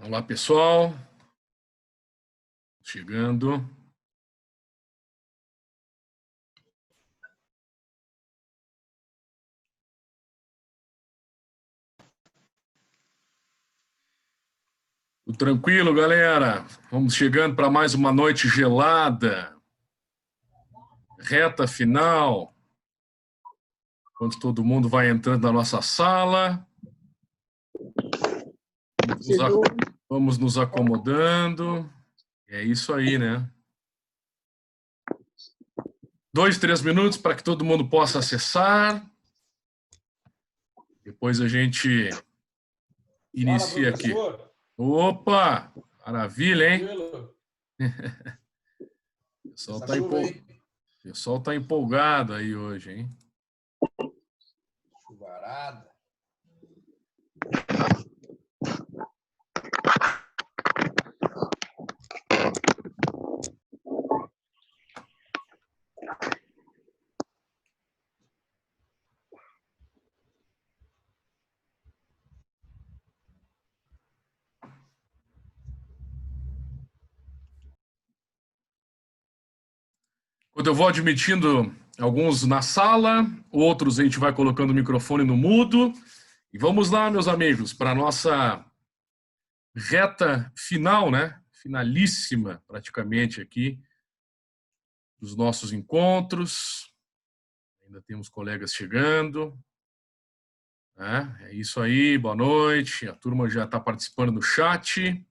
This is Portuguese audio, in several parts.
Olá, pessoal. Chegando. Tudo tranquilo, galera? Vamos chegando para mais uma noite gelada. Reta final. Enquanto todo mundo vai entrando na nossa sala. Vamos nos acomodando. É isso aí, né? 2, 3 minutos para que todo mundo possa acessar. Depois a gente inicia aqui. Opa! Maravilha, hein? O pessoal tá empolgado aí hoje, hein? Chuvarada. Quando eu vou admitindo alguns na sala, outros a gente vai colocando o microfone no mudo. E vamos lá, meus amigos, para a nossa reta final, né? Finalíssima, praticamente, aqui, dos nossos encontros. Ainda temos colegas chegando. É isso aí, boa noite. A turma já está participando no chat.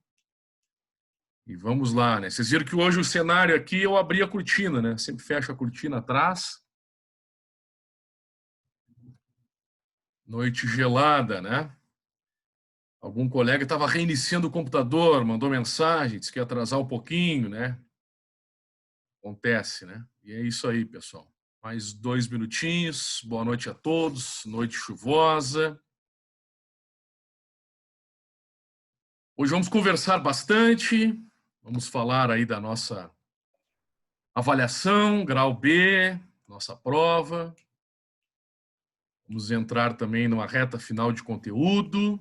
E vamos lá, né? Vocês viram que hoje o cenário aqui, eu abri a cortina, né? Sempre fecho a cortina atrás. Noite gelada, né? Algum colega estava reiniciando o computador, mandou mensagem, disse que ia atrasar um pouquinho, né? Acontece, né? E é isso aí, pessoal. Mais 2 minutinhos. Boa noite a todos. Noite chuvosa. Hoje vamos conversar bastante. Vamos falar aí da nossa avaliação, grau B, nossa prova. Vamos entrar também numa reta final de conteúdo.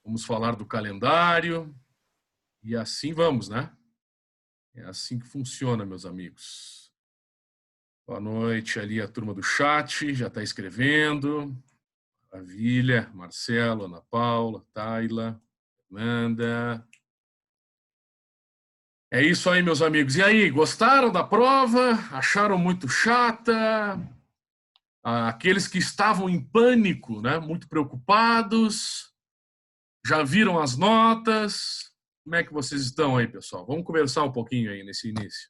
Vamos falar do calendário. E assim vamos, né? É assim que funciona, meus amigos. Boa noite ali a turma do chat, já está escrevendo. Maravilha. Marcelo, Ana Paula, Tayla, Fernanda. É isso aí, meus amigos. E aí, gostaram da prova? Acharam muito chata? Aqueles que estavam em pânico, né? Muito preocupados? Já viram as notas? Como é que vocês estão aí, pessoal? Vamos conversar um pouquinho aí nesse início.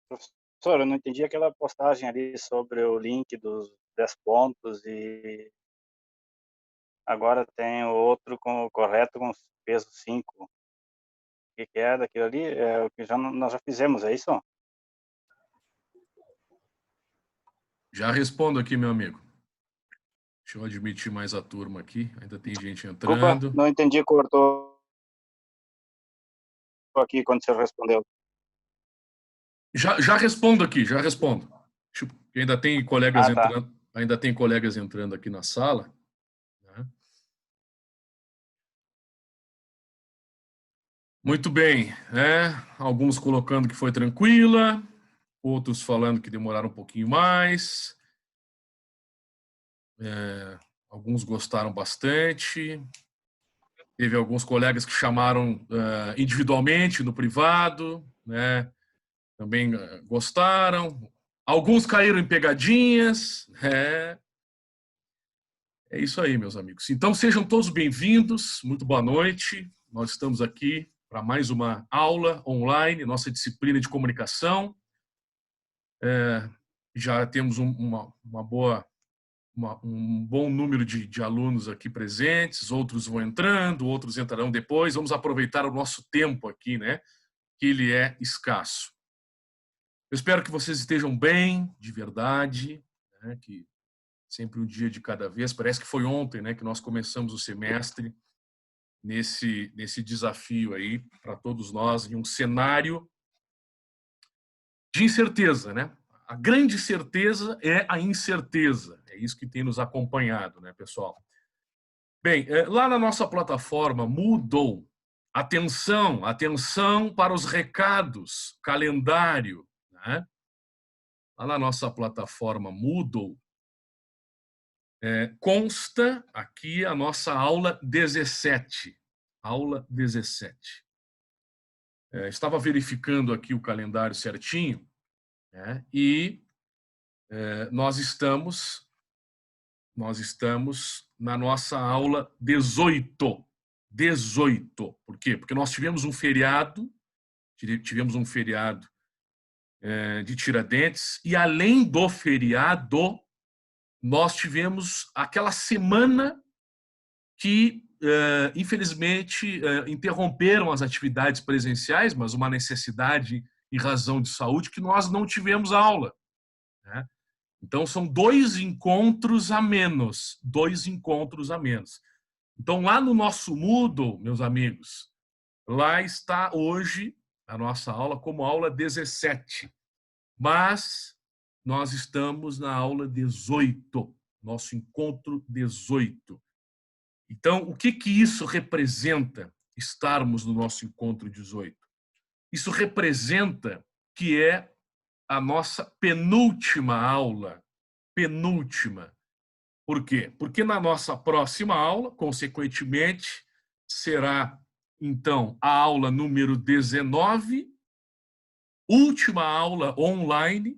Professor, eu não entendi aquela postagem ali sobre o link dos 10 pontos e agora tem o outro com o correto com peso 5. O que é daquilo ali? É o que nós já fizemos, é isso? Já respondo aqui, meu amigo. Deixa eu admitir mais a turma aqui. Ainda tem gente entrando. Opa, não entendi, cortou aqui quando você respondeu. Já respondo aqui, já respondo. Ainda tem colegas entrando, Tá. ainda tem colegas entrando aqui na sala. Né? Muito bem, né? Alguns colocando que foi tranquila, outros falando que demoraram um pouquinho mais. Alguns gostaram bastante. Teve alguns colegas que chamaram individualmente no privado, né? Também gostaram. Alguns caíram em pegadinhas. É isso aí, meus amigos. Então, sejam todos bem-vindos. Muito boa noite. Nós estamos aqui para mais uma aula online, nossa disciplina de comunicação. Já temos um bom número de alunos aqui presentes, outros vão entrando, outros entrarão depois. Vamos aproveitar o nosso tempo aqui, né? Que ele é escasso. Eu espero que vocês estejam bem, de verdade, né? Que sempre um dia de cada vez. Parece que foi ontem, né, que nós começamos o semestre nesse desafio aí para todos nós, em um cenário de incerteza, né? a grande certeza é a incerteza. É isso que tem nos acompanhado, né, pessoal? Bem, lá na nossa plataforma Moodle, atenção para os recados, calendário, né? Lá na nossa plataforma Moodle, consta aqui a nossa aula 17. Aula 17. Estava verificando aqui o calendário certinho, né? E nós estamos na nossa aula 18. 18. Por quê? Porque nós tivemos um feriado de Tiradentes, e além do feriado, nós tivemos aquela semana que, infelizmente, interromperam as atividades presenciais, mas uma necessidade em razão de saúde, que nós não tivemos aula, né? Então, são 2 encontros a menos. 2 encontros a menos. Então, lá no nosso Moodle, meus amigos, lá está hoje a nossa aula como aula 17. Mas nós estamos na aula 18, nosso encontro 18. Então, o que isso representa, estarmos no nosso encontro 18? Isso representa que é a nossa penúltima aula. Penúltima. Por quê? Porque na nossa próxima aula, consequentemente, será, então, a aula número 19, última aula online,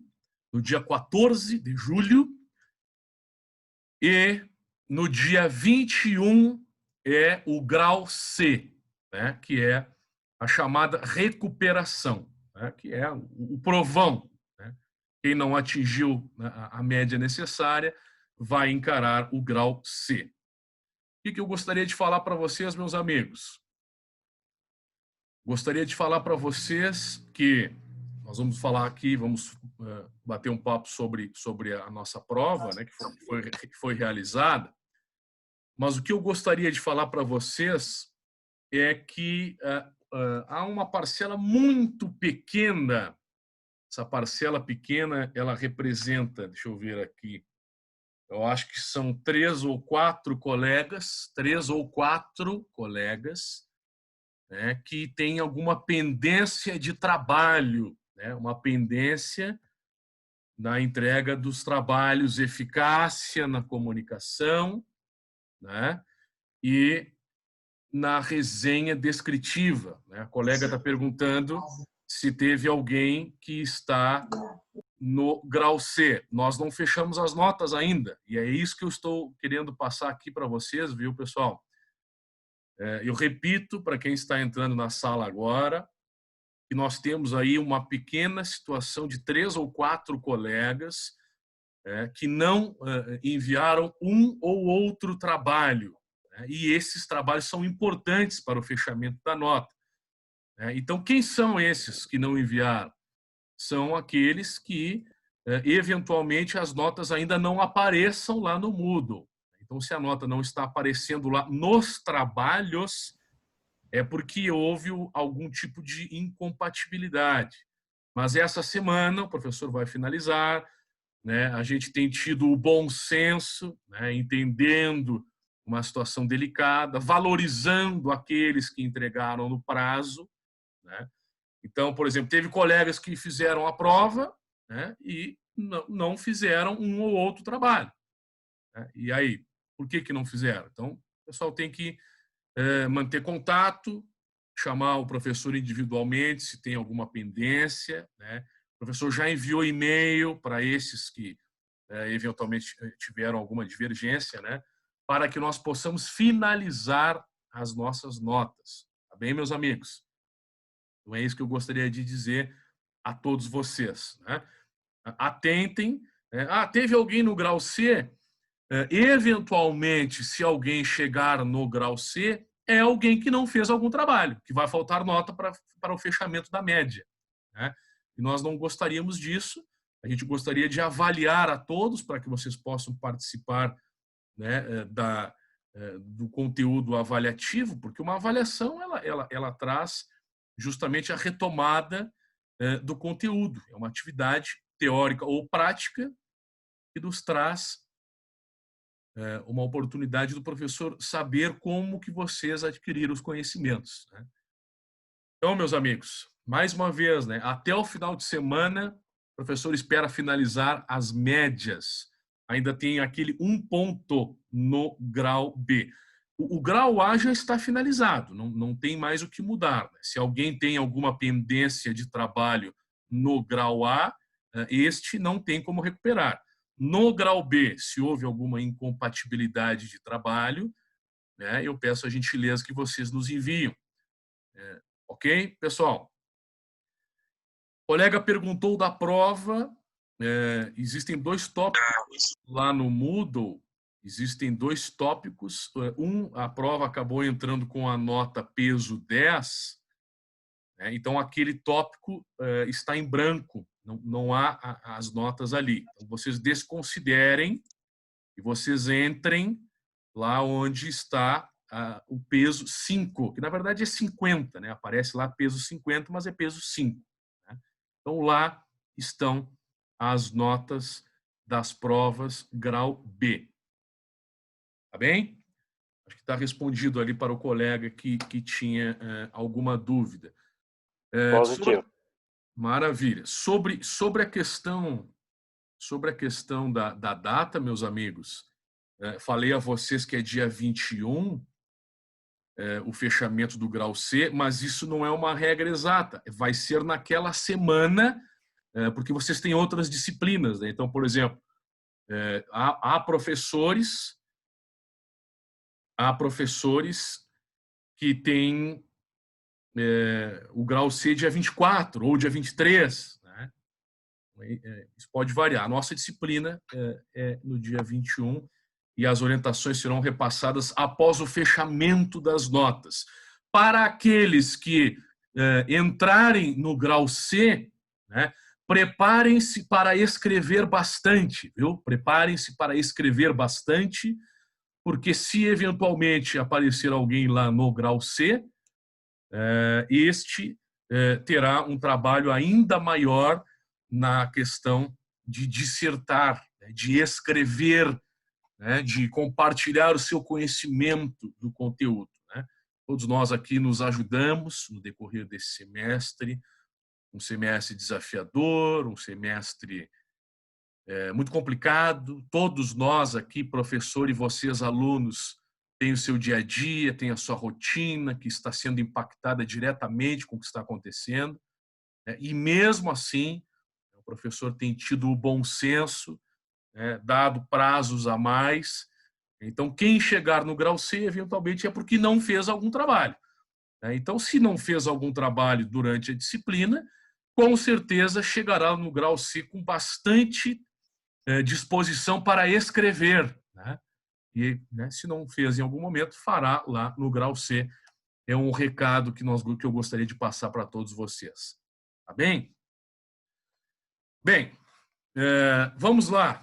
no dia 14 de julho, e no dia 21 é o grau C, né, que é a chamada recuperação, né, que é o provão, né? Quem não atingiu a média necessária vai encarar o grau C. O que eu gostaria de falar para vocês, meus amigos? Gostaria de falar para vocês que nós vamos falar aqui, vamos bater um papo sobre a nossa prova, né, que foi realizada. Mas o que eu gostaria de falar para vocês é que há uma parcela muito pequena. Essa parcela pequena, ela representa, deixa eu ver aqui, eu acho que são 3 ou 4 colegas, né, que têm alguma pendência de trabalho, né, uma pendência na entrega dos trabalhos, eficácia na comunicação, né, e na resenha descritiva, né? A colega está perguntando se teve alguém que está no grau C. Nós não fechamos as notas ainda, e é isso que eu estou querendo passar aqui para vocês, viu, pessoal? Eu repito para quem está entrando na sala agora, que nós temos aí uma pequena situação de 3 ou 4 colegas que não enviaram um ou outro trabalho, né? E esses trabalhos são importantes para o fechamento da nota. Então, quem são esses que não enviaram? São aqueles que, eventualmente, as notas ainda não apareçam lá no Moodle. Então, se a nota não está aparecendo lá nos trabalhos, é porque houve algum tipo de incompatibilidade. Mas essa semana o professor vai finalizar, né? A gente tem tido o bom senso, né? Entendendo uma situação delicada, valorizando aqueles que entregaram no prazo, né? Então, por exemplo, teve colegas que fizeram a prova, né? E não fizeram um ou outro trabalho, né? E aí, por que não fizeram? Então, o pessoal tem que manter contato, chamar o professor individualmente se tem alguma pendência, né? O professor já enviou e-mail para esses que eventualmente tiveram alguma divergência, né? Para que nós possamos finalizar as nossas notas. Tá bem, meus amigos? Então é isso que eu gostaria de dizer a todos vocês, né? Atentem. Teve alguém no grau C? Eventualmente, se alguém chegar no grau C, é alguém que não fez algum trabalho, que vai faltar nota para o fechamento da média, né? E nós não gostaríamos disso. A gente gostaria de avaliar a todos para que vocês possam participar, né, do conteúdo avaliativo, porque uma avaliação ela traz justamente a retomada do conteúdo. É uma atividade teórica ou prática, e nos traz uma oportunidade do professor saber como que vocês adquiriram os conhecimentos, né? Então, meus amigos, mais uma vez, né, até o final de semana, o professor espera finalizar as médias. Ainda tem aquele 1 ponto no grau B. O grau A já está finalizado, não tem mais o que mudar, né? Se alguém tem alguma pendência de trabalho no grau A, este não tem como recuperar. No grau B, se houve alguma incompatibilidade de trabalho, né, eu peço a gentileza que vocês nos enviam. Ok, pessoal? O colega perguntou da prova. Existem 2 tópicos lá no Moodle. Existem 2 tópicos. A prova acabou entrando com a nota peso 10. Né? Então, aquele tópico está em branco. Não há as notas ali. Então, vocês desconsiderem e vocês entrem lá onde está o peso 5, que na verdade é 50, né? Aparece lá peso 50, mas é peso 5. Né? Então lá estão as notas das provas grau B. Tá bem? Acho que está respondido ali para o colega que tinha alguma dúvida. Positivo. Maravilha. Sobre a questão da data, meus amigos, falei a vocês que é dia 21, o fechamento do grau C, mas isso não é uma regra exata. Vai ser naquela semana, porque vocês têm outras disciplinas, né? Então, por exemplo, há professores que têm o grau C dia 24 ou dia 23, né? Isso pode variar. A nossa disciplina é no dia 21 e as orientações serão repassadas após o fechamento das notas. Para aqueles que entrarem no grau C, né, preparem-se para escrever bastante, viu? Preparem-se para escrever bastante, porque se eventualmente aparecer alguém lá no grau C, este terá um trabalho ainda maior na questão de dissertar, de escrever, né, de compartilhar o seu conhecimento do conteúdo. Né? Todos nós aqui nos ajudamos no decorrer desse semestre, um semestre desafiador, um semestre muito complicado. Todos nós aqui, professor, e vocês, alunos, têm o seu dia a dia, têm a sua rotina, que está sendo impactada diretamente com o que está acontecendo. Né? E mesmo assim, o professor tem tido o bom senso, dado prazos a mais. Então, quem chegar no grau C, eventualmente, é porque não fez algum trabalho. Então, se não fez algum trabalho durante a disciplina, com certeza chegará no grau C com bastante disposição para escrever. Né? E, se não fez em algum momento, fará lá no grau C. É um recado que eu gostaria de passar para todos vocês. Tá bem? Bem, vamos lá.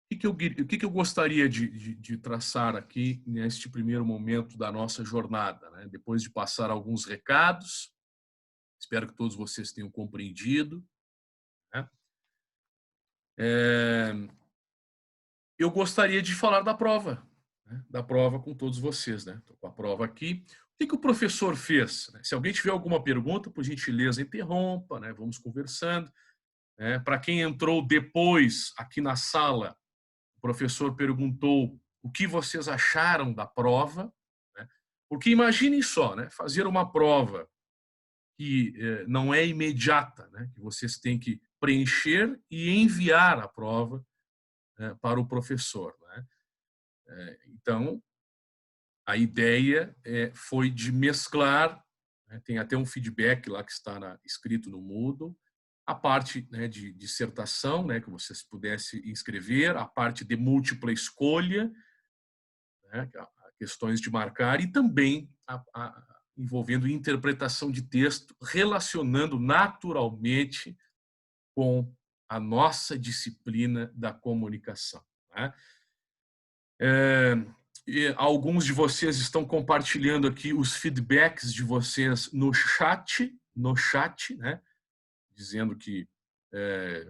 O que eu gostaria de traçar aqui neste primeiro momento da nossa jornada? Né? Depois de passar alguns recados, espero que todos vocês tenham compreendido. Né? Eu gostaria de falar da prova, né? Da prova com todos vocês. Né? Estou com a prova aqui. O que o professor fez? Se alguém tiver alguma pergunta, por gentileza, interrompa, né? Vamos conversando. Para quem entrou depois aqui na sala, o professor perguntou o que vocês acharam da prova, né? Porque imaginem só, né? Fazer uma prova que não é imediata, né? Que vocês têm que preencher e enviar a prova para o professor. Né? Então, a ideia foi de mesclar, né? Tem até um feedback lá que está escrito no Moodle, a parte, né, de dissertação, né, que vocês pudessem escrever, a parte de múltipla escolha, né, questões de marcar, e também envolvendo interpretação de texto, relacionando naturalmente com a nossa disciplina da comunicação. Né? Alguns de vocês estão compartilhando aqui os feedbacks de vocês no chat, né? Dizendo que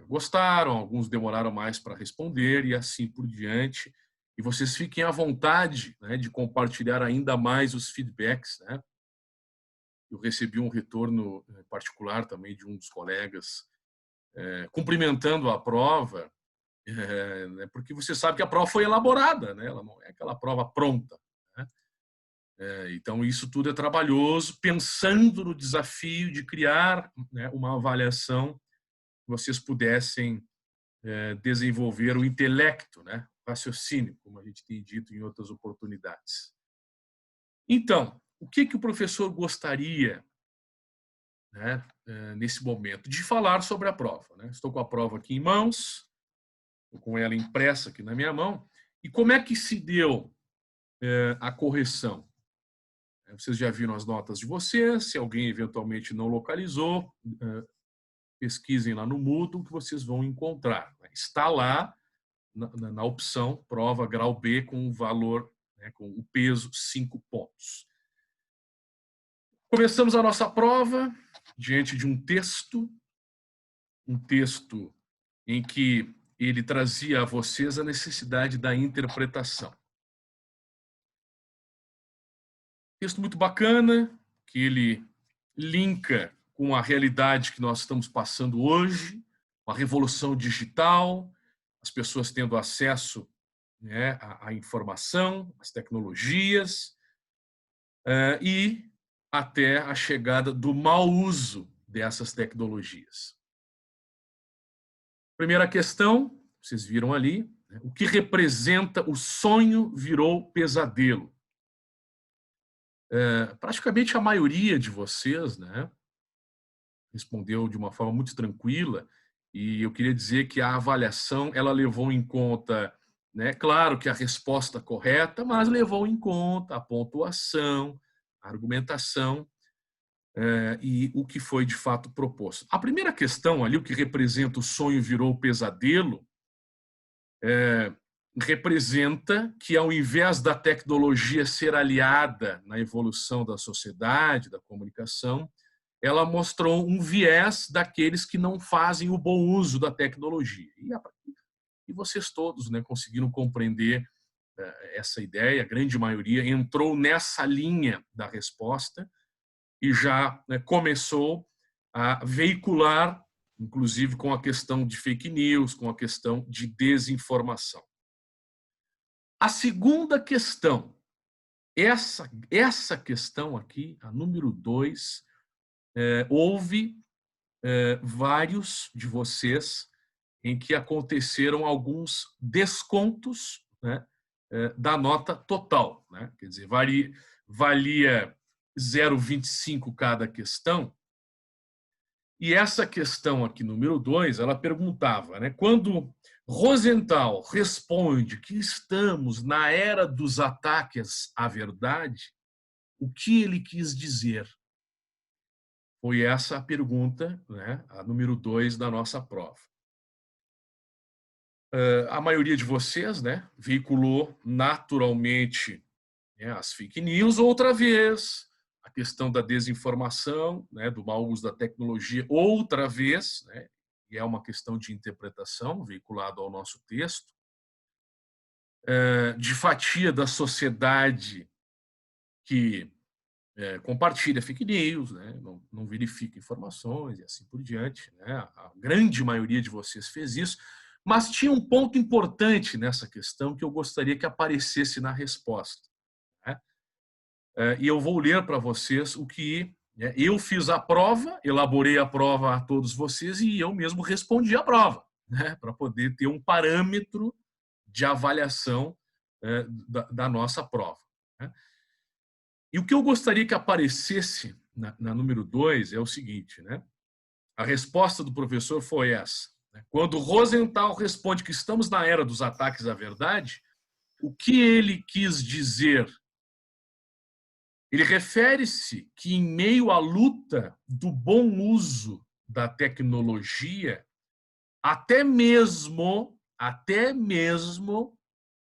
gostaram, alguns demoraram mais para responder e assim por diante. E vocês fiquem à vontade, né, de compartilhar ainda mais os feedbacks, né? Eu recebi um retorno particular também de um dos colegas cumprimentando a prova, né, porque você sabe que a prova foi elaborada, né? Ela não é aquela prova pronta, né? Então, isso tudo é trabalhoso, pensando no desafio de criar, né, uma avaliação que vocês pudessem desenvolver o intelecto, né, o raciocínio, como a gente tem dito em outras oportunidades. Então, o que o professor gostaria, né, nesse momento? De falar sobre a prova, né? Estou com a prova aqui em mãos, estou com ela impressa aqui na minha mão. E como é que se deu a correção? Vocês já viram as notas de vocês, se alguém eventualmente não localizou, pesquisem lá no Moodle que vocês vão encontrar. Está lá na opção prova grau B com o valor, né, com o peso 5 pontos. Começamos a nossa prova diante de um texto em que ele trazia a vocês a necessidade da interpretação. Texto muito bacana, que ele linka com a realidade que nós estamos passando hoje, com a revolução digital, as pessoas tendo acesso, né, à informação, às tecnologias, e até a chegada do mau uso dessas tecnologias. Primeira questão, vocês viram ali, né, o que representa o sonho virou pesadelo. Praticamente a maioria de vocês, né, respondeu de uma forma muito tranquila, e eu queria dizer que a avaliação ela levou em conta, né, claro que a resposta correta, mas levou em conta a pontuação, a argumentação e o que foi de fato proposto. A primeira questão ali, o que representa o sonho virou pesadelo, representa que ao invés da tecnologia ser aliada na evolução da sociedade, da comunicação, ela mostrou um viés daqueles que não fazem o bom uso da tecnologia. E vocês todos, né, conseguiram compreender essa ideia, a grande maioria entrou nessa linha da resposta e já, né, começou a veicular, inclusive com a questão de fake news, com a questão de desinformação. A segunda questão, essa questão aqui, a número 2, houve vários de vocês em que aconteceram alguns descontos, né, da nota total, né? Quer dizer, valia 0,25 cada questão. E essa questão aqui, número 2, ela perguntava, né, quando Rosenthal responde que estamos na era dos ataques à verdade, o que ele quis dizer? Foi essa a pergunta, né, a número 2 da nossa prova. A maioria de vocês, né, veiculou naturalmente, né, as fake news outra vez, a questão da desinformação, né, do mau uso da tecnologia outra vez, né, e é uma questão de interpretação veiculado ao nosso texto, de fatia da sociedade que compartilha fake news, né, não verifica informações e assim por diante, né, a grande maioria de vocês fez isso, mas tinha um ponto importante nessa questão que eu gostaria que aparecesse na resposta, né? E eu vou ler para vocês o que eu fiz a prova, elaborei a prova a todos vocês e eu mesmo respondi a prova, né, para poder ter um parâmetro de avaliação da nossa prova, né? E o que eu gostaria que aparecesse na número 2 é o seguinte, né? A resposta do professor foi essa. Quando Rosenthal responde que estamos na era dos ataques à verdade, o que ele quis dizer? Ele refere-se que, em meio à luta do bom uso da tecnologia, até mesmo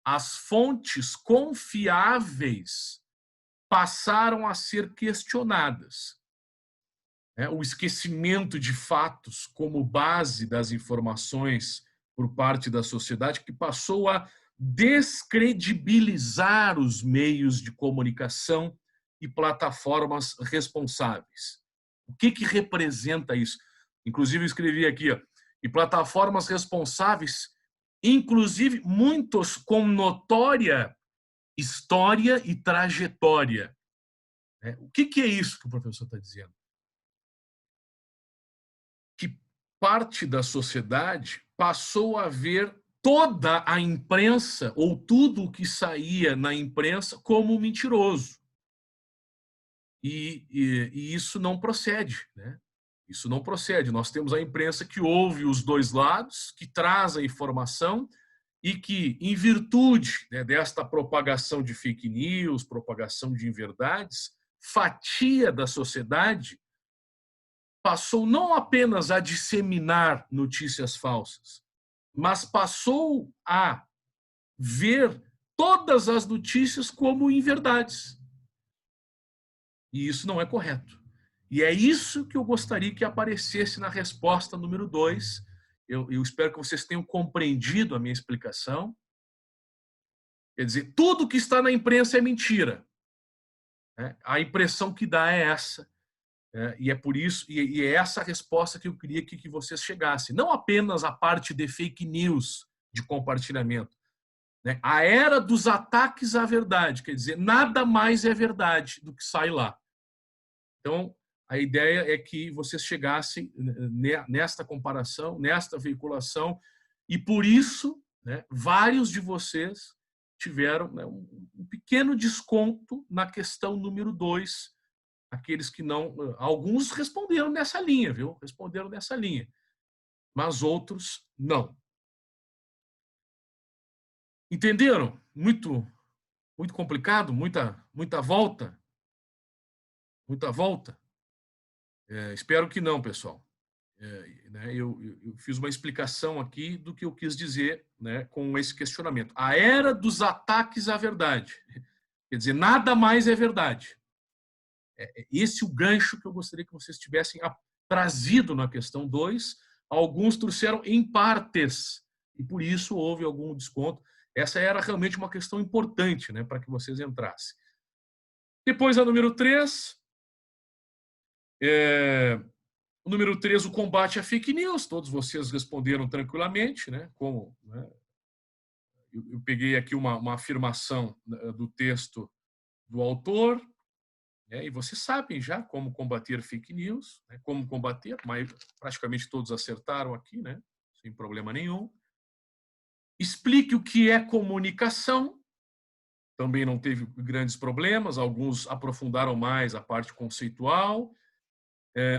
as fontes confiáveis passaram a ser questionadas. né, o esquecimento de fatos como base das informações por parte da sociedade, que passou a descredibilizar os meios de comunicação e plataformas responsáveis. O que representa isso? Inclusive, eu escrevi aqui, ó, e plataformas responsáveis, inclusive muitos com notória história e trajetória. O que é isso que o professor está dizendo? Que parte da sociedade passou a ver toda a imprensa, ou tudo o que saía na imprensa, como mentiroso. E isso não procede, né? Isso não procede. Nós temos a imprensa que ouve os dois lados, que traz a informação e que, em virtude, né, desta propagação de fake news, propagação de inverdades, fatia da sociedade passou não apenas a disseminar notícias falsas, mas passou a ver todas as notícias como inverdades. E isso não é correto. E é isso que eu gostaria que aparecesse na resposta número 2. Eu espero que vocês tenham compreendido a minha explicação. Quer dizer, tudo que está na imprensa é mentira. A impressão que dá é essa. E é por isso, e é essa a resposta que eu queria que vocês chegassem. Não apenas a parte de fake news, de compartilhamento. A era dos ataques à verdade, quer dizer, nada mais é verdade do que sai lá. Então, a ideia é que vocês chegassem nesta comparação, nesta veiculação, e por isso, né, vários de vocês tiveram, né, um pequeno desconto na questão número 2, aqueles que não... Alguns responderam nessa linha, viu? Responderam nessa linha, mas outros não. Entenderam? Muito complicado, muita volta. Muita volta. Espero que não, pessoal. Eu fiz uma explicação aqui do que eu quis dizer, né, com esse questionamento. A era dos ataques à verdade. Quer dizer, nada mais é verdade. Esse é o gancho que eu gostaria que vocês tivessem trazido na questão 2. Alguns trouxeram em partes, e por isso houve algum desconto. Essa era realmente uma questão importante, né, para que vocês entrassem. Depois, a número 3. O número 3, o combate à fake news. Todos vocês responderam tranquilamente, né? Como, né? Eu peguei aqui uma afirmação do texto do autor, né? E vocês sabem já como combater fake news, né? Como combater, mas praticamente todos acertaram aqui, né? Sem problema nenhum. Explique o que é comunicação. Também não teve grandes problemas. Alguns aprofundaram mais a parte conceitual.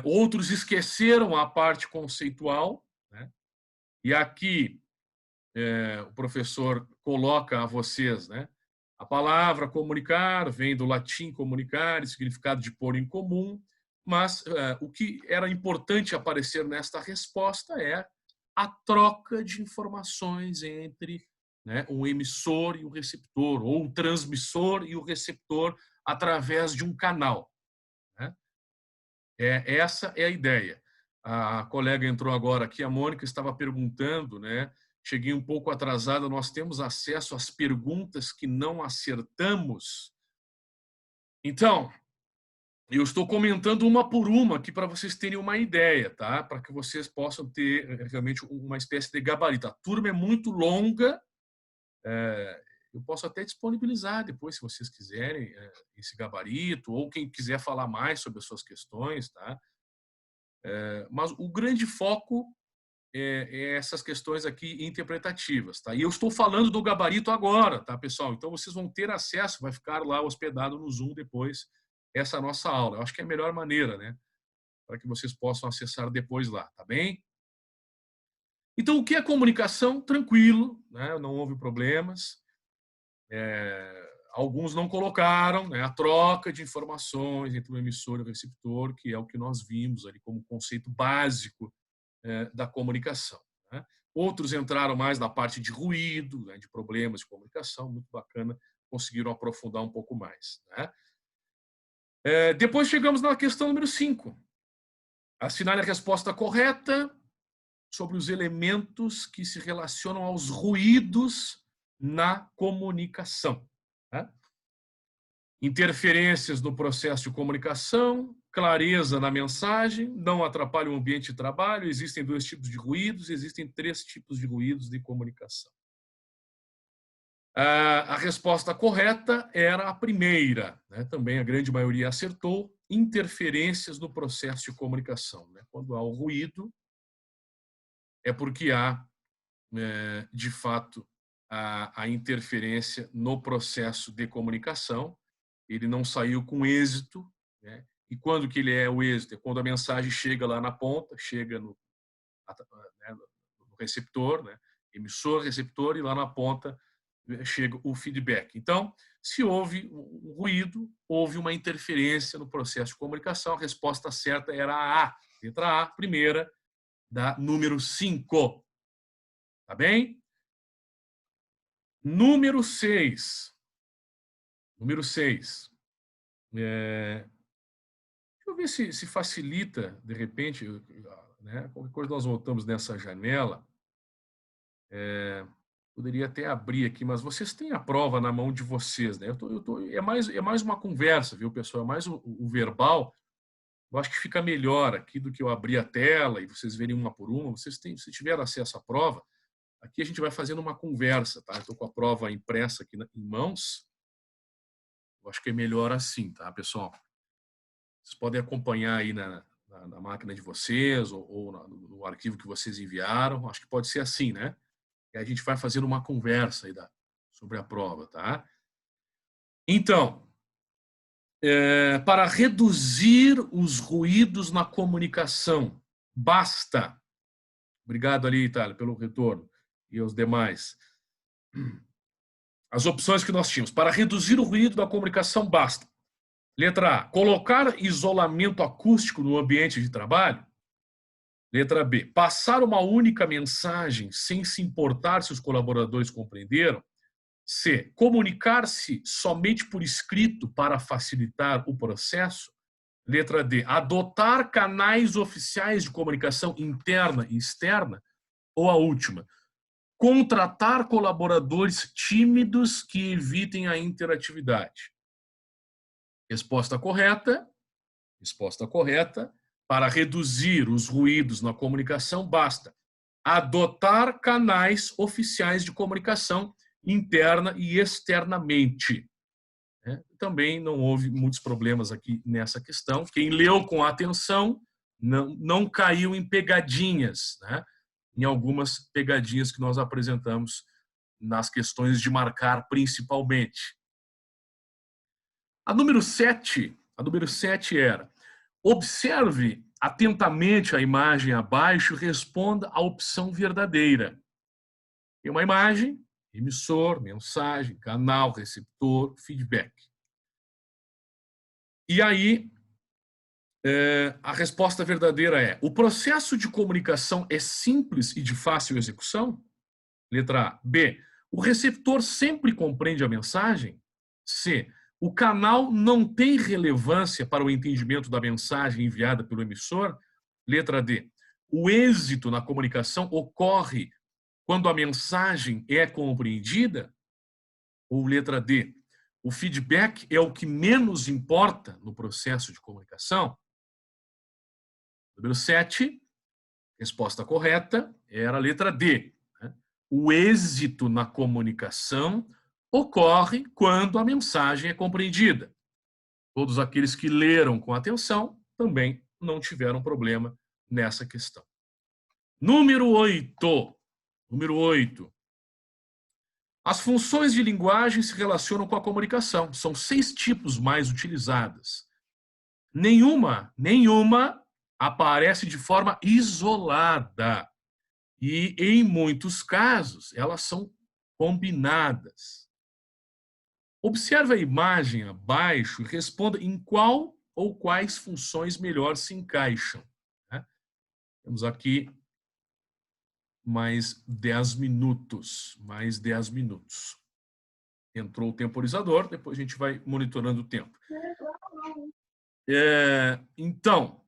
Outros esqueceram a parte conceitual, né? E aqui o professor coloca a vocês, né? A palavra comunicar vem do latim comunicare, significado de pôr em comum, mas o que era importante aparecer nesta resposta é a troca de informações entre, né, um emissor e o receptor, ou um transmissor e o receptor através de um canal. Né? Essa é a ideia. A colega entrou agora aqui, a Mônica estava perguntando, né? Cheguei um pouco atrasada, nós temos acesso às perguntas que não acertamos. Então, eu estou comentando uma por uma aqui para vocês terem uma ideia, tá? Para que vocês possam ter realmente uma espécie de gabarito. A turma é muito longa, eu posso até disponibilizar depois, se vocês quiserem, esse gabarito, ou quem quiser falar mais sobre as suas questões, tá? Mas o grande foco é essas questões aqui interpretativas, tá? E eu estou falando do gabarito agora, tá, pessoal? Então vocês vão ter acesso, vai ficar lá hospedado no Zoom depois essa nossa aula. Eu acho que é a melhor maneira, né? Para que vocês possam acessar depois lá, tá bem? Então, o que é comunicação? Tranquilo, né? Não houve problemas. Alguns não colocaram, né, a troca de informações entre o emissor e o receptor, que é o que nós vimos ali como conceito básico da comunicação. Né? Outros entraram mais na parte de ruído, né, de problemas de comunicação, muito bacana, conseguiram aprofundar um pouco mais. Né? Depois chegamos na questão número 5. Assinale a resposta correta sobre os elementos que se relacionam aos ruídos na comunicação. Tá? Interferências no processo de comunicação, clareza na mensagem, não atrapalha o ambiente de trabalho, existem 2 tipos de ruídos, existem 3 tipos de ruídos de comunicação. A resposta correta era a primeira, né? Também a grande maioria acertou, interferências no processo de comunicação. Né? Quando há o ruído, é porque há, de fato, a interferência no processo de comunicação. Ele não saiu com êxito, né? E quando que ele é o êxito? É quando a mensagem chega lá na ponta, chega no receptor, né? Emissor, receptor, e lá na ponta chega o feedback. Então, se houve um ruído, houve uma interferência no processo de comunicação. A resposta certa era a A, letra A, primeira, da número 5. Tá bem? Número 6. Número 6. Deixa eu ver se facilita, de repente, né? Qualquer coisa nós voltamos nessa janela. Poderia até abrir aqui, mas vocês têm a prova na mão de vocês, né? É mais uma conversa, viu, pessoal? É mais o verbal. Eu acho que fica melhor aqui do que eu abrir a tela e vocês verem uma por uma. Se tiverem acesso à prova, aqui a gente vai fazendo uma conversa, tá? Estou com a prova impressa aqui em mãos. Eu acho que é melhor assim, tá, pessoal? Vocês podem acompanhar aí na máquina de vocês ou no arquivo que vocês enviaram. Acho que pode ser assim, né? E a gente vai fazendo uma conversa aí sobre a prova, tá? Então, para reduzir os ruídos na comunicação, basta. Obrigado ali, Itália, pelo retorno e aos demais. As opções que nós tínhamos. Para reduzir o ruído da comunicação, basta. Letra A, colocar isolamento acústico no ambiente de trabalho. Letra B, passar uma única mensagem sem se importar se os colaboradores compreenderam. C, comunicar-se somente por escrito para facilitar o processo. Letra D, adotar canais oficiais de comunicação interna e externa. Ou a última, contratar colaboradores tímidos que evitem a interatividade. Resposta correta. Para reduzir os ruídos na comunicação, basta adotar canais oficiais de comunicação interna e externamente. Também não houve muitos problemas aqui nessa questão. Quem leu com atenção não caiu em pegadinhas, né? Em algumas pegadinhas que nós apresentamos nas questões de marcar principalmente. A número 7 era: observe atentamente a imagem abaixo e responda a opção verdadeira. Tem uma imagem, emissor, mensagem, canal, receptor, feedback. E aí, a resposta verdadeira é: o processo de comunicação é simples e de fácil execução? Letra A. B. O receptor sempre compreende a mensagem? C. O canal não tem relevância para o entendimento da mensagem enviada pelo emissor? Letra D. O êxito na comunicação ocorre quando a mensagem é compreendida? Ou letra D. O feedback é o que menos importa no processo de comunicação? Número 7, resposta correta era a letra D. O êxito na comunicação ocorre quando a mensagem é compreendida. Todos aqueles que leram com atenção também não tiveram problema nessa questão. Número 8. As funções de linguagem se relacionam com a comunicação. São 6 tipos mais utilizadas. Nenhuma aparece de forma isolada. E, em muitos casos, elas são combinadas. Observe a imagem abaixo e responda em qual ou quais funções melhor se encaixam. Temos aqui mais 10 minutos. Entrou o temporizador, depois a gente vai monitorando o tempo. Então,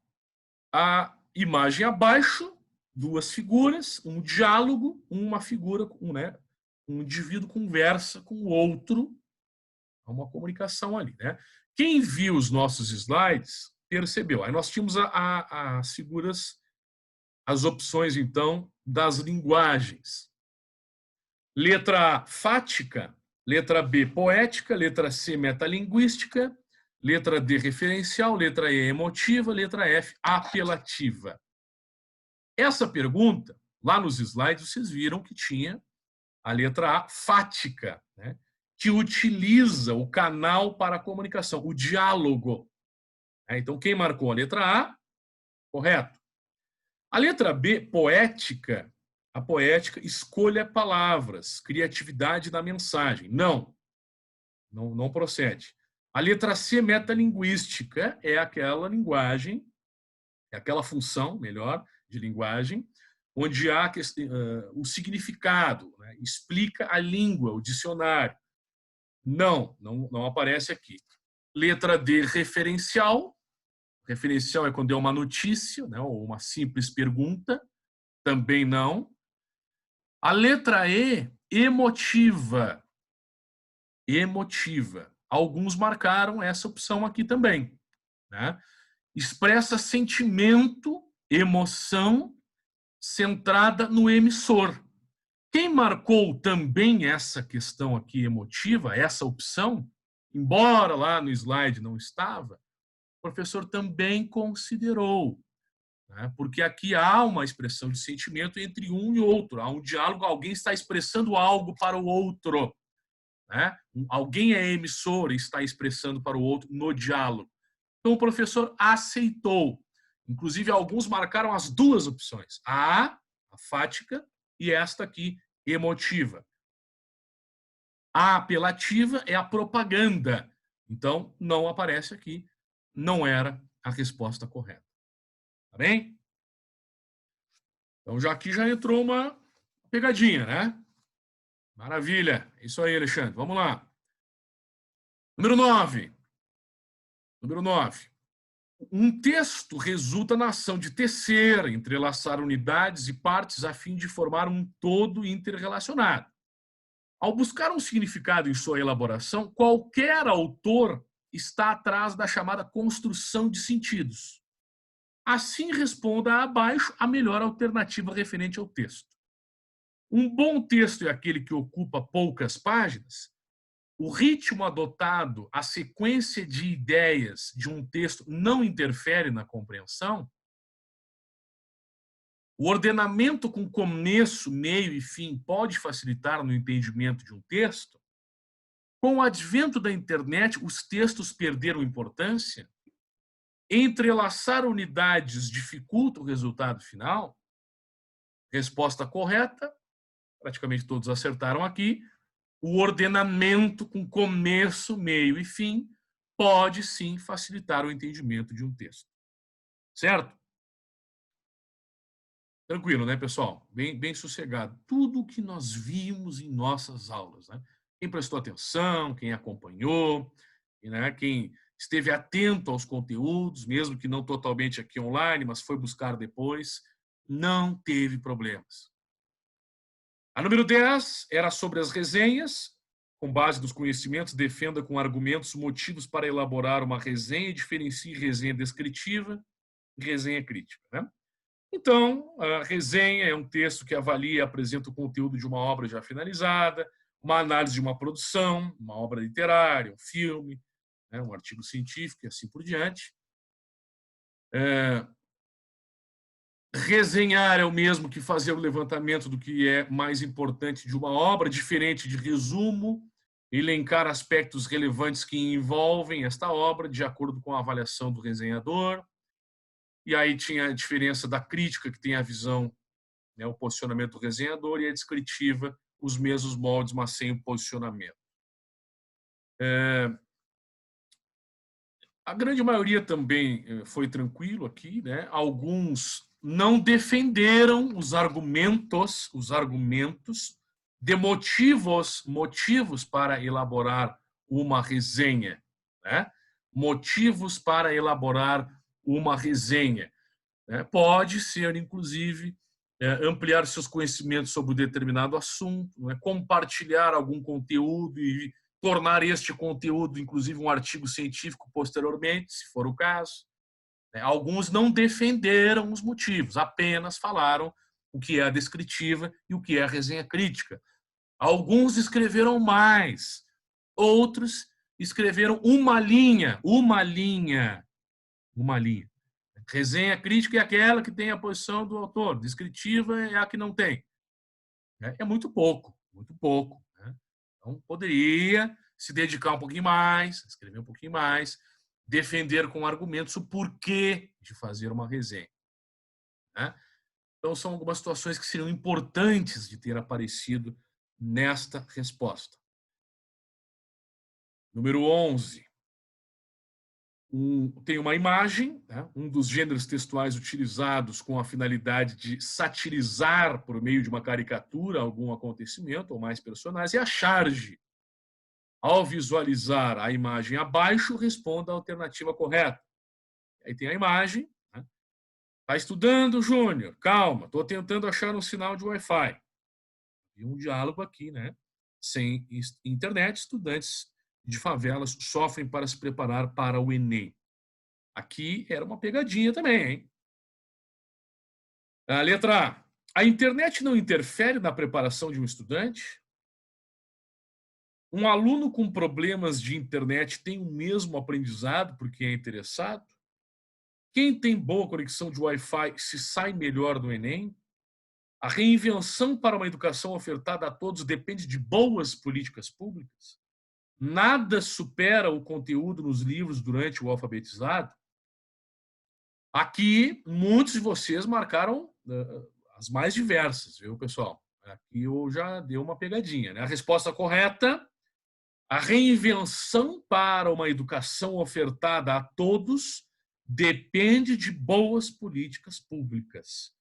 a Imagem abaixo, duas figuras, um diálogo, uma figura, um indivíduo conversa com o outro, há uma comunicação ali, né? Quem viu os nossos slides percebeu. Aí nós tínhamos as figuras, as opções, então, das linguagens. Letra A, fática. Letra B, poética. Letra C, metalinguística. Letra D, referencial. Letra E, emotiva. Letra F, apelativa. Essa pergunta, lá nos slides, vocês viram que tinha a letra A, fática, né? Que utiliza o canal para a comunicação, o diálogo. Então, quem marcou a letra A, correto. A letra B, poética, a poética escolha palavras, criatividade na mensagem. Não procede. A letra C, metalinguística, é aquela linguagem, é aquela função, melhor, de linguagem, onde há o significado, né? Explica a língua, o dicionário. Não aparece aqui. Letra D, referencial. Referencial é quando é uma notícia, né, ou uma simples pergunta. Também não. A letra E, emotiva. Emotiva. Alguns marcaram essa opção aqui também, né? Expressa sentimento, emoção, centrada no emissor. Quem marcou também essa questão aqui emotiva, essa opção, embora lá no slide não estava, o professor também considerou, né? Porque aqui há uma expressão de sentimento entre um e outro, há um diálogo, alguém está expressando algo para o outro, né? Alguém é emissor e está expressando para o outro no diálogo. Então o professor aceitou. Inclusive, alguns marcaram as duas opções, a fática, e esta aqui, emotiva. A apelativa é a propaganda. Então, não aparece aqui. Não era a resposta correta. Tá bem? Então, aqui já entrou uma pegadinha, né? Maravilha. É isso aí, Alexandre. Vamos lá. Número 9. Número 9. Um texto resulta na ação de tecer, entrelaçar unidades e partes a fim de formar um todo interrelacionado. Ao buscar um significado em sua elaboração, qualquer autor está atrás da chamada construção de sentidos. Assim, responda abaixo a melhor alternativa referente ao texto. Um bom texto é aquele que ocupa poucas páginas. O ritmo adotado, a sequência de ideias de um texto não interfere na compreensão. O ordenamento com começo, meio e fim pode facilitar no entendimento de um texto. Com o advento da internet, os textos perderam importância. Entrelaçar unidades dificulta o resultado final. Resposta correta, praticamente todos acertaram aqui. O ordenamento com começo, meio e fim pode sim facilitar o entendimento de um texto. Certo? Tranquilo, né, pessoal? Bem sossegado. Tudo o que nós vimos em nossas aulas, né? Quem prestou atenção, quem acompanhou, né? Quem esteve atento aos conteúdos, mesmo que não totalmente aqui online, mas foi buscar depois, não teve problemas. A número 10 era sobre as resenhas. Com base nos conhecimentos, defenda com argumentos motivos para elaborar uma resenha e diferencie resenha descritiva e resenha crítica, né? Então, a resenha é um texto que avalia e apresenta o conteúdo de uma obra já finalizada, uma análise de uma produção, uma obra literária, um filme, né, um artigo científico e assim por diante. Resenhar é o mesmo que fazer o levantamento do que é mais importante de uma obra, diferente de resumo, elencar aspectos relevantes que envolvem esta obra, de acordo com a avaliação do resenhador. E aí tinha a diferença da crítica, que tem a visão, né, o posicionamento do resenhador, e a descritiva, os mesmos moldes, mas sem o posicionamento. A grande maioria também foi tranquilo aqui, né? Alguns não defenderam os argumentos de motivos para elaborar uma resenha, né? Motivos para elaborar uma resenha. né? Pode ser, inclusive, ampliar seus conhecimentos sobre um determinado assunto, né? Compartilhar algum conteúdo e tornar este conteúdo, inclusive, um artigo científico posteriormente, se for o caso. Alguns não defenderam os motivos, apenas falaram o que é a descritiva e o que é a resenha crítica. Alguns escreveram mais, outros escreveram uma linha. Resenha crítica é aquela que tem a posição do autor, descritiva é a que não tem. É muito pouco, muito pouco. Então, poderia se dedicar um pouquinho mais, escrever um pouquinho mais, defender com argumentos o porquê de fazer uma resenha. Então, são algumas situações que seriam importantes de ter aparecido nesta resposta. Número 11. Tem uma imagem, um dos gêneros textuais utilizados com a finalidade de satirizar por meio de uma caricatura algum acontecimento ou mais personagens, é a charge. Ao visualizar a imagem abaixo, responda a alternativa correta. Aí tem a imagem. Está estudando, Júnior? Calma, estou tentando achar um sinal de Wi-Fi. E um diálogo aqui, né? Sem internet, estudantes de favelas sofrem para se preparar para o Enem. Aqui era uma pegadinha também, hein? A letra A. A internet não interfere na preparação de um estudante? Um aluno com problemas de internet tem o mesmo aprendizado porque é interessado? Quem tem boa conexão de Wi-Fi se sai melhor do Enem? A reinvenção para uma educação ofertada a todos depende de boas políticas públicas? Nada supera o conteúdo nos livros durante o alfabetizado? Aqui, muitos de vocês marcaram as mais diversas, viu, pessoal? Aqui eu já dei uma pegadinha, né? A resposta correta: a reinvenção para uma educação ofertada a todos depende de boas políticas públicas.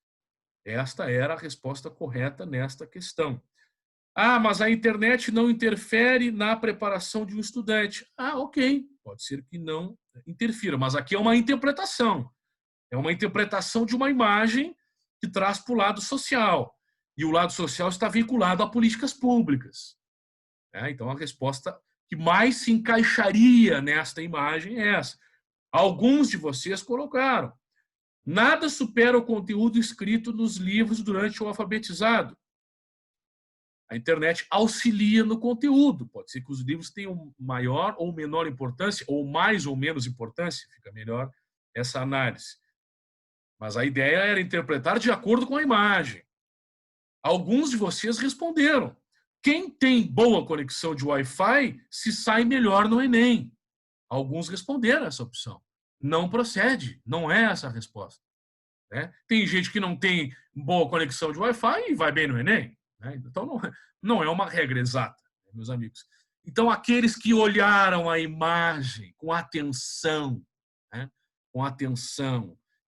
Esta era a resposta correta nesta questão. Mas a internet não interfere na preparação de um estudante. Ok, pode ser que não interfira, mas aqui é uma interpretação. É uma interpretação de uma imagem que traz para o lado social. E o lado social está vinculado a políticas públicas. Então, a resposta que mais se encaixaria nesta imagem é essa. Alguns de vocês colocaram: nada supera o conteúdo escrito nos livros durante o alfabetizado. A internet auxilia no conteúdo. Pode ser que os livros tenham maior ou menor importância, ou mais ou menos importância, fica melhor essa análise. Mas a ideia era interpretar de acordo com a imagem. Alguns de vocês responderam: quem tem boa conexão de Wi-Fi se sai melhor no Enem. Alguns responderam essa opção. Não procede, não é essa a resposta. Tem gente que não tem boa conexão de Wi-Fi e vai bem no Enem. Então, não é uma regra exata, meus amigos. Então, aqueles que olharam a imagem com atenção,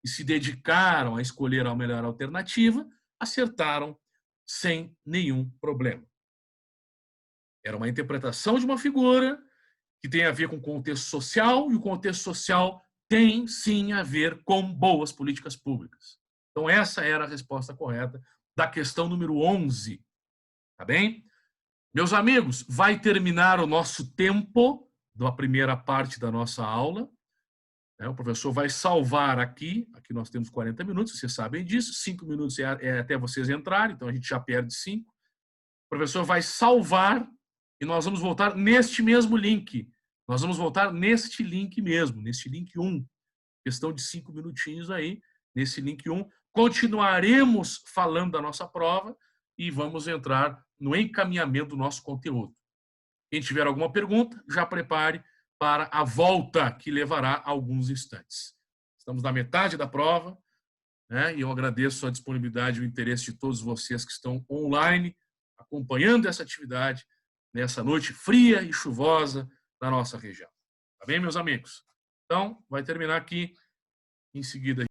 e se dedicaram a escolher a melhor alternativa, acertaram sem nenhum problema. Era uma interpretação de uma figura que tem a ver com o contexto social, e o contexto social tem, sim, a ver com boas políticas públicas. Então, essa era a resposta correta da questão número 11. Tá bem? Meus amigos, vai terminar o nosso tempo da primeira parte da nossa aula. O professor vai salvar aqui nós temos 40 minutos, vocês sabem disso, 5 minutos é até vocês entrarem, então a gente já perde 5. O professor vai salvar e nós vamos voltar neste mesmo link. Nós vamos voltar neste link mesmo, neste link 1. Questão de 5 minutinhos aí, nesse link 1. Continuaremos falando da nossa prova e vamos entrar no encaminhamento do nosso conteúdo. Quem tiver alguma pergunta, já prepare para a volta, que levará alguns instantes. Estamos na metade da prova, e eu agradeço a disponibilidade e o interesse de todos vocês que estão online, acompanhando essa atividade nessa noite fria e chuvosa da nossa região. Tá bem, meus amigos? Então, vai terminar aqui. Em seguida,